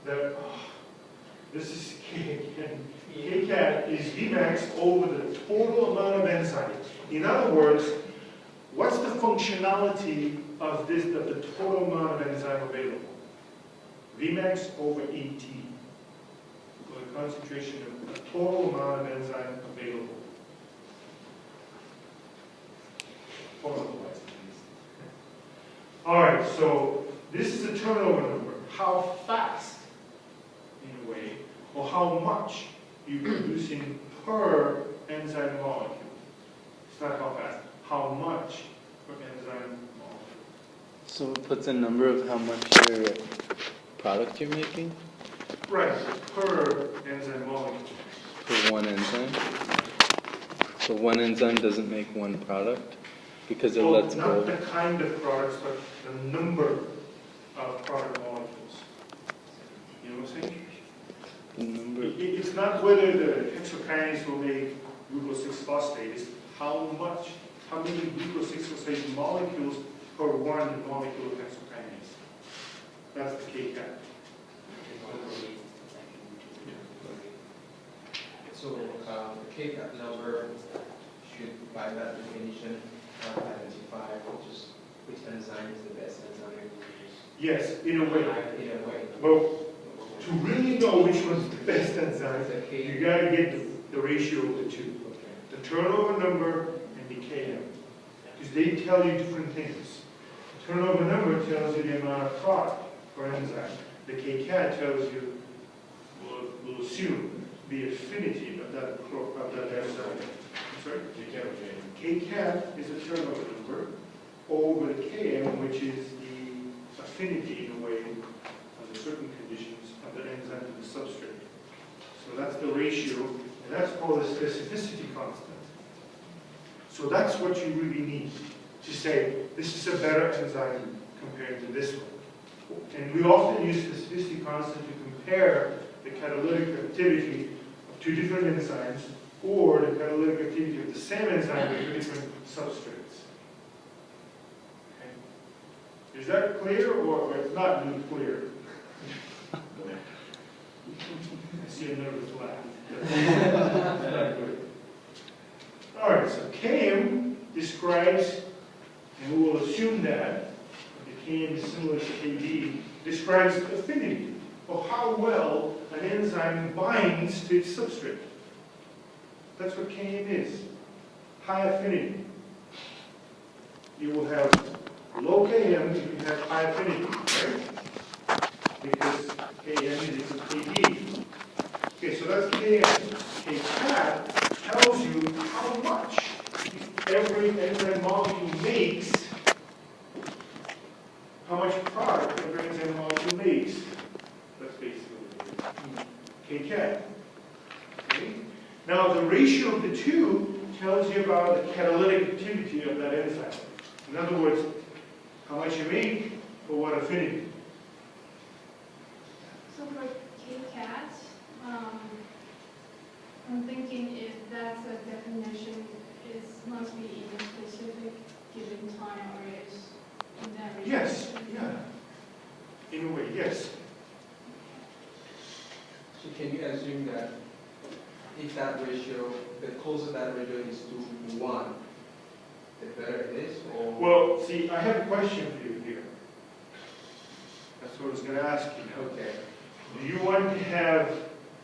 that this is Kcat is Vmax over the total amount of enzyme. In other words, what's the functionality of this, of the total amount of enzyme available? Vmax over ET. So the concentration of the total amount of enzyme available. All right, so this is a turnover number. How fast, in a way, or how much you're producing per enzyme molecule. It's not how fast, how much per enzyme molecule. So it puts a number of how much your product you're making? Right, per enzyme molecule. For one enzyme? So one enzyme doesn't make one product? Because it lets go. Not the kind of products, but the number of product molecules. You know what I'm saying? The number. It's not whether the hexokinase will make glucose 6-phosphate, it's how many glucose 6-phosphate molecules per one molecule of hexokinase. That's the Kcat. So the Kcat number should, by that definition, identify which enzyme is the best enzyme. Yes, in a way. In a way. Well, to really know which one's the best enzyme, you got to get the ratio of the two. The turnover number and the Km. Because they tell you different things. The turnover number tells you the amount of product per enzyme. The Kcat tells you, we'll assume, the affinity of that enzyme. Sorry? Kcat is a turnover number over the Km, which is the affinity, in a way, under certain conditions, of the enzyme to the substrate. So that's the ratio, and that's called the specificity constant. So that's what you really need to say, this is a better enzyme compared to this one. And we often use specificity constant to compare the catalytic activity of two different enzymes or the catalytic activity of the same enzyme with two different substrates. Okay. Is that clear, or it's not really clear? I see a nervous laugh. That's not good. All right, so Km describes, and we will assume that the Km is similar to Kd, describes affinity, or how well an enzyme binds to its substrate. That's what Km is. High affinity. You will have low Km if you have high affinity, right? Because Km is equal to Kd. Okay, so that's Km. Kcat tells you how much every enzyme molecule makes, how much product every enzyme molecule makes. That's basically Kcat. Okay? Now, the ratio of the two tells you about the catalytic activity of that enzyme. In other words, how much you make for what affinity. So for Kcat, I'm thinking if that's a definition, it must be in a specific given time or is in that ratio. Yes, yeah. In a way, yes. So can you assume that if that ratio, the closer that ratio is to 1, the better it is? Or? Well, see, I have a question for you here. That's what I was going to ask you now. Okay. Do you want to have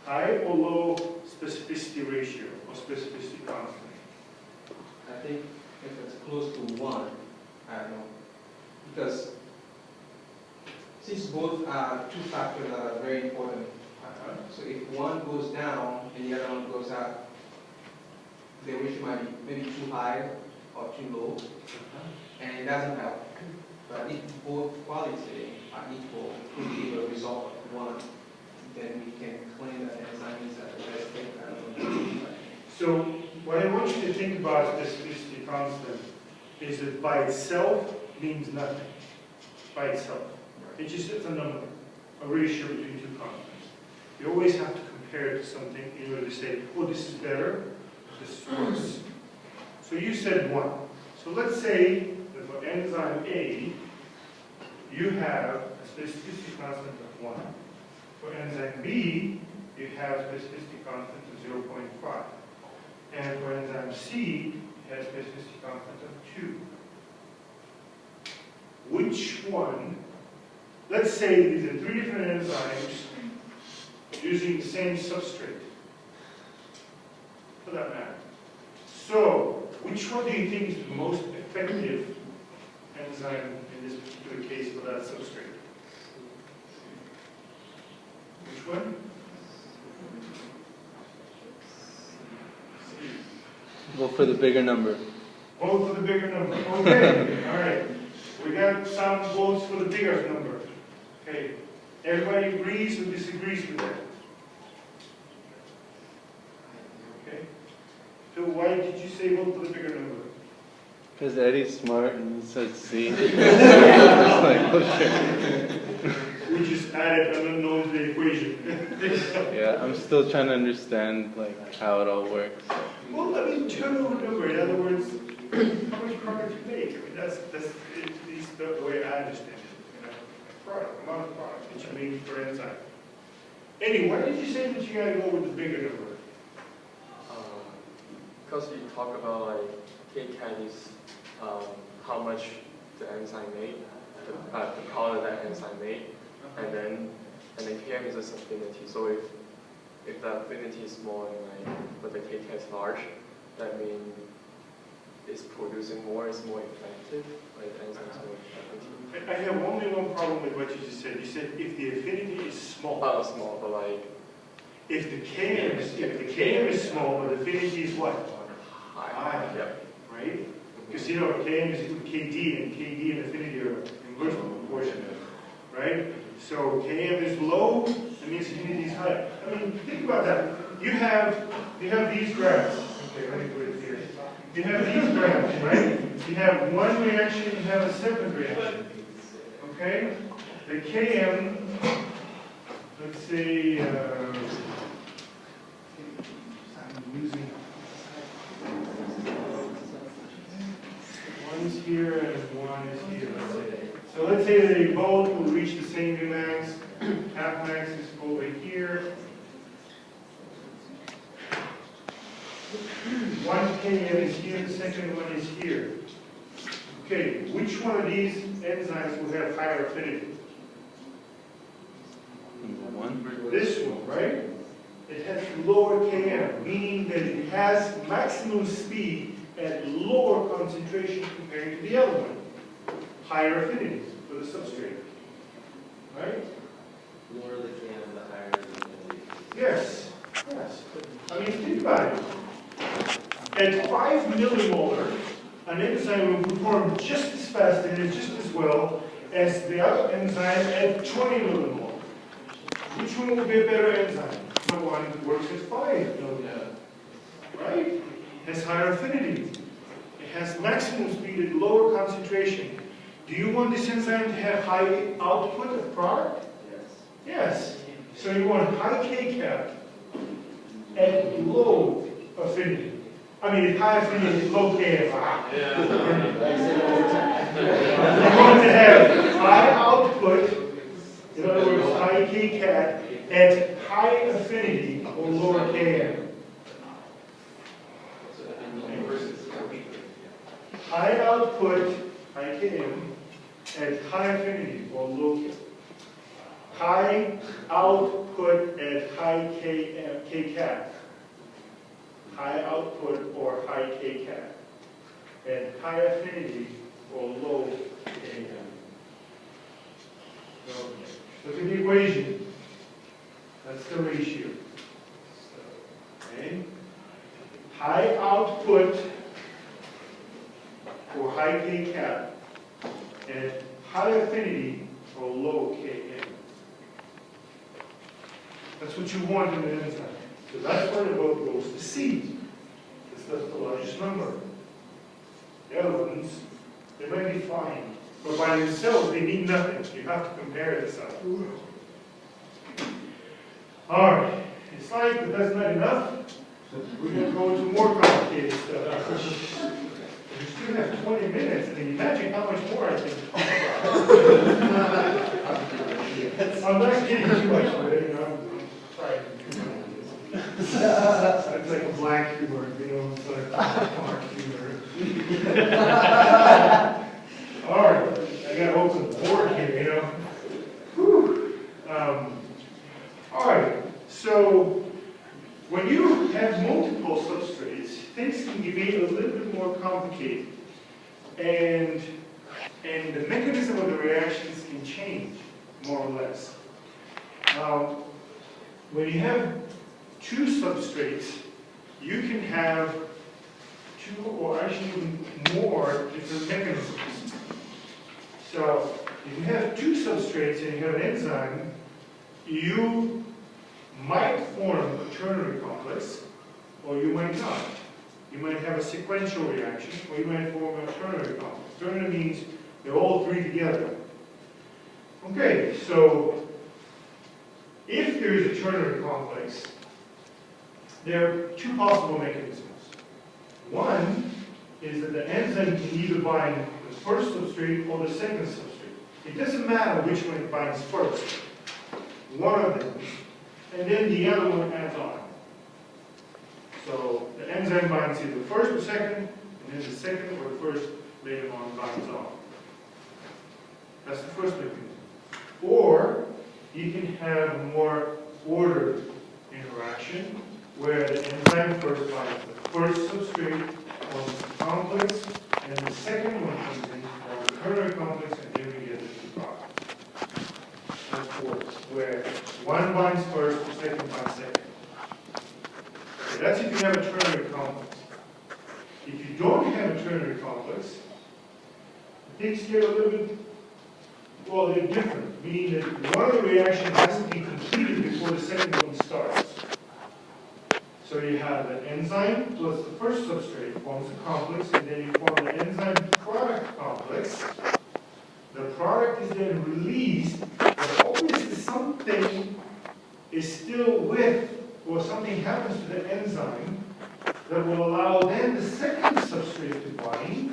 high or low specificity ratio or specificity constant? I think if it's close to 1, I don't know. Because since both are two factors that are very important, so if one goes down and the other one goes up, the ratio might be maybe too high or too low, and it doesn't help. But if both quality are equal, could be a result of one, then we can claim that the enzyme is at the best thing. So what I want you to think about specificity constant is that by itself means nothing. By itself. It's just a number, a ratio between two constants. You always have to compare it to something in order to say, oh, this is better, this is worse. So you said 1. So let's say that for enzyme A, you have a specificity constant of 1. For enzyme B, you have specificity constant of 0.5. And for enzyme C, it has specificity constant of 2. Which one, let's say these are 3 different enzymes using the same substrate, for that matter. So, which one do you think is the most effective enzyme in this particular case for that substrate? Which one? Vote for the bigger number. Vote for the bigger number. Okay, all right. We got some votes for the bigger number. Okay. Everybody agrees or disagrees with that? Okay. So why did you say vote for the bigger number? Because Eddie's smart and he said C. It's like, oh shit. We just added an unknown to the equation. Yeah, I'm still trying to understand like how it all works. Well, I mean, turnover number. In other words, how much product you make. I mean, that's at least the way I understand it. You know, product, amount of product that you make per enzyme. Anyway, why did you say that you gotta go with the bigger number? Because you talk about like KCAT is how much the enzyme made, the product that enzyme made, and then Km is just affinity. So if the affinity is small and like but the KCAT is large, that means it's producing more, it's more effective. Like the enzyme is more effective. I have only one problem with what you just said. You said if the affinity is small. Small, but like If the Km is small, but the affinity is what? high. Yeah. Right? Because you know Km is equal to Kd, and Kd and affinity are inversely proportional. Right? So Km is low, that means affinity is high. I mean, think about that. You have these graphs. Okay, let me put it here. You have these graphs, right? You have one reaction, you have a separate reaction. Okay? The Km, let's say, I'm losing. One is here and one is here. So let's say that they both will reach the same Umax. Half max is over here. One Km is here, the second one is here. Okay, which one of these enzymes will have higher affinity? Number one. This one, right? It has lower Km, meaning that it has maximum speed at lower concentration compared to the other one. Higher affinity for the substrate. Right? The lower the Km, the higher the affinity. Yes. Yes. I mean, think about it. At 5 millimolar, an enzyme will perform just as fast and just as well as the other enzyme at 20 millimolar. Which one will be a better enzyme? The one that works at 5 millimolar. Right? Has higher affinity. It has maximum speed at lower concentration. Do you want this enzyme to have high output of product? Yes. Yes. So you want high Kcap at low affinity. I mean, high affinity at low Kf. You want to have high output, in other words, high Kcat at high affinity or lower Km. High output, high Km, at high affinity or low Km. High output at high Kcat. High output or high Kcat at high affinity or low Kcat. So look at the equation. That's the ratio. Okay. High output or high Kcat at high affinity or low Km. That's what you want in an enzyme. So that's why the vote goes to C. Because that's the largest number. The other ones, they might be fine. But by themselves, they mean nothing. You have to compare it to something. Alright. It's like, but that's not enough. We're going to go into more complicated stuff. We still have 20 minutes. I mean, imagine how much more I can talk about. I'm not kidding too much, but, you know, I'm trying to do my It's like a black humor, you know, it's like dark humor. All right, I gotta open the board here, you know. Whew. All right, so when you have multiple substrates, things can be a little bit more complicated. And the mechanism of the reactions can change, more or less. When you have two substrates, you can have two or actually even more different mechanisms. So if you have two substrates and you have an enzyme, you might form a ternary complex, or you might not. You might have a sequential reaction, or you might form a ternary complex. Ternary means they're all three together. Okay, so if there is a ternary complex, there are two possible mechanisms. One is that the enzyme can either bind the first substrate or the second substrate. It doesn't matter which one it binds first. One of them, and then the other one adds on. So the enzyme binds either first or second, and then the second or the first later on binds on. That's the first mechanism. Or you can have a more ordered interaction where the enzyme first binds the first substrate on the complex, and the second one comes in on the ternary complex, and then we get the two products. Of course, where one binds first, the second binds second. Okay, that's if you have a ternary complex. If you don't have a ternary complex, things get a little bit, well, they're different, meaning that one of the reactions has to be completed before the second one starts. So you have the enzyme plus the first substrate forms a complex, and then you form the enzyme product complex. The product is then released, but obviously something is still with, or something happens to the enzyme that will allow then the second substrate to bind,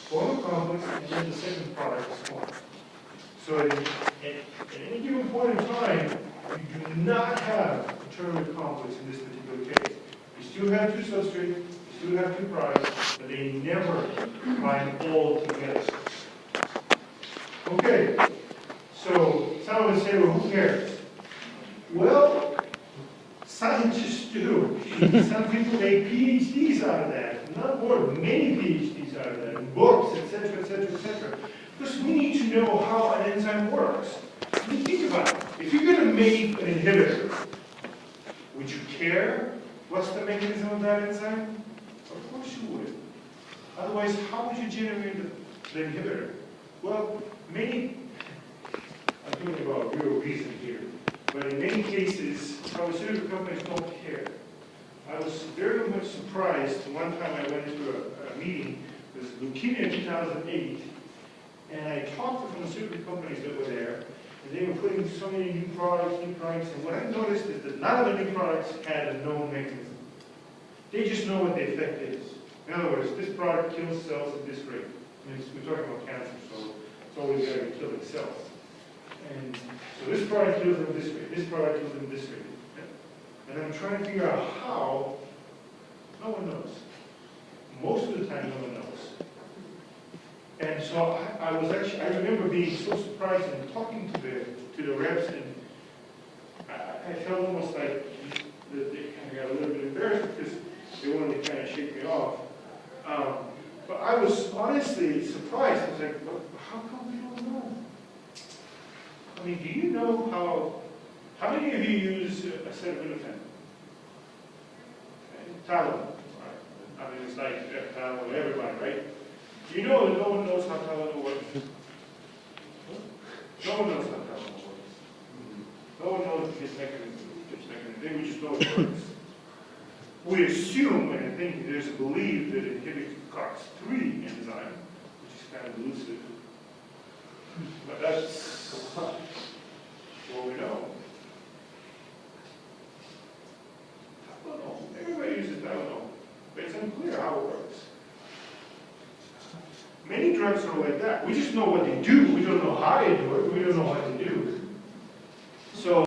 form a complex, and then the second product is formed. So at any given point in time, you do not have a ternary complex in this particular case. You still have two substrates, you still have two products, but they never bind all together. Okay, so someone would say, well, who cares? Well, scientists do. Some people make PhDs out of that, not more, many PhDs out of that, and books, etc., etc., etc. Because we need to know how an enzyme works. I mean, think about it. If you're going to make an inhibitor, would you care what's the mechanism of that enzyme? Of course you would. Otherwise, how would you generate the inhibitor? Well, I'm talking about real reason here, but in many cases, pharmaceutical companies don't care. I was very much surprised one time I went to a meeting, it was Leukemia 2008, and I talked to pharmaceutical companies that were there, and they were putting so many new products, and what I noticed is that none of the new products had a known mechanism. They just know what the effect is. In other words, this product kills cells at this rate. I mean, we're talking about cancer, so it's always got to be killing cells. And so this product kills them this rate, this product kills them this rate. And I'm trying to figure out how. No one knows. Most of the time, no one knows. And so I remember being so surprised and talking to the reps, and I felt almost like they kind of got a little bit embarrassed because they wanted to kind of shake me off. But I was honestly surprised. I was like, well, how come we don't know? I mean, do you know how many of you use acetaminophen? Tylenol. Right? I mean, it's like Tylenol, everybody, right? You know that no one knows how Tylenol works. No one knows how Tylenol works. No one knows its mechanism. They would just know it works. We assume, and I think there's a belief that it inhibits COX-3 enzyme, which is kind of elusive. But that's what we know. Tylenol. Everybody uses Tylenol, but it's unclear how it works. Many drugs are like that. We just know what they do. We don't know how they do it. We don't know what they do.